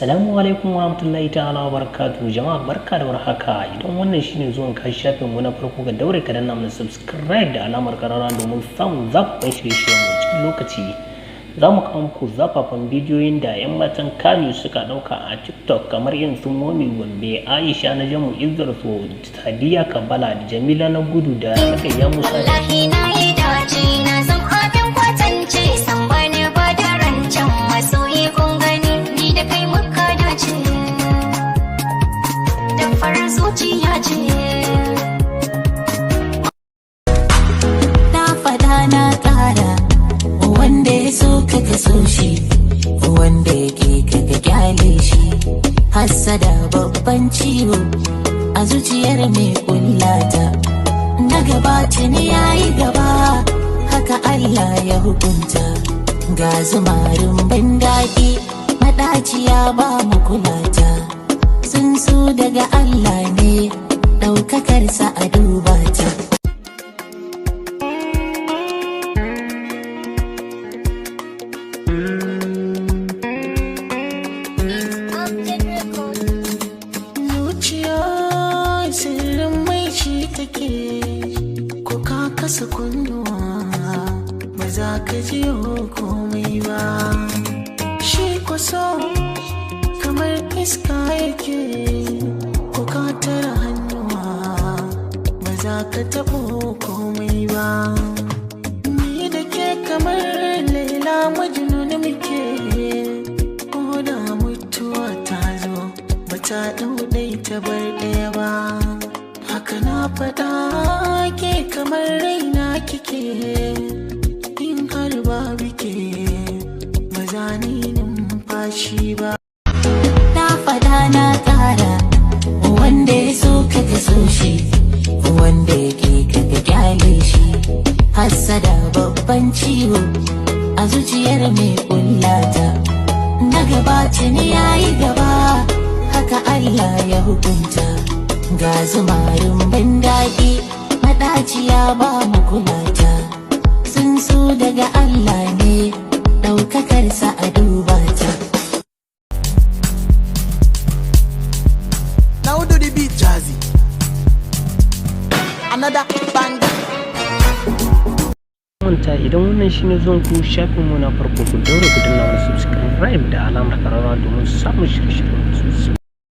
Assalamu alaikum warahmatullahi ta'ala wa barakatuhu. Jama'a barka da warhaka. Idan wannan shine zuwan ka shafin mu na farko, ga daure ka danna mana subscribe da alamar karara domin samun zaɓin shirye-shiryen mu cikin lokaci. Za mu kawo muku zafafan bidiyoyin da 'yan matan Kano suka ɗauka a TikTok kamar irin su Momi Gombe, Aisha na Jamu, Izzar So, Sadiya Kabala da Jamila na Gudu da Rakayya Musa. Wallahi na yi dace na zan abin kwatance san bani ba da rancen masoyi kun gani ni da kai muka dace da farin zuciya ce. Na fada na ƙara wanda ya so ka so shi, wanda ya ke ka kyale shi. Hassada babban ciwo a zuciyar mai kullata, na gaba tuni ya yi gaba, haka Allah ya hukunta. Ga zumarin ban daɗi maɗaciya ba mu kulata, sun so daga Allah ne ɗaukakarsa a duba ta. Zuciya sirrin mai ci take, ko ka kasa kunnuwa ba za ka ji komai ba. Shi kusa kamar iska yake, ko ka tara hannuwa ba za ka taɓo komai ba. Ni da ke kamar Laila Majnun muke, ko da mutuwa ta zo ba ta ɗauɗai ta bar ɗaya ba. Haka na faɗa ke kamar raina kike, in har ba bike ba za ni numfashi ba. Na faɗa na ƙara wanda ya so ka so shi, wanda ya ke ka kyale shi. Hassada babban ciwo a zuciyar mai kullata, na gaba tuni ya yi gaba, haka Allah ya hukunta. Ga zumarin ban daɗi maɗaciya ba mu kulata, sun so daga Allah ne ɗaukakarsa a duba ta. Now do the beat jazzy. Another banger. Manta idan wannan shine zuwan ku shafin mu na farko, ku daure ku danna mana subscribe da alamar karara domin samun shirye-shiryen su.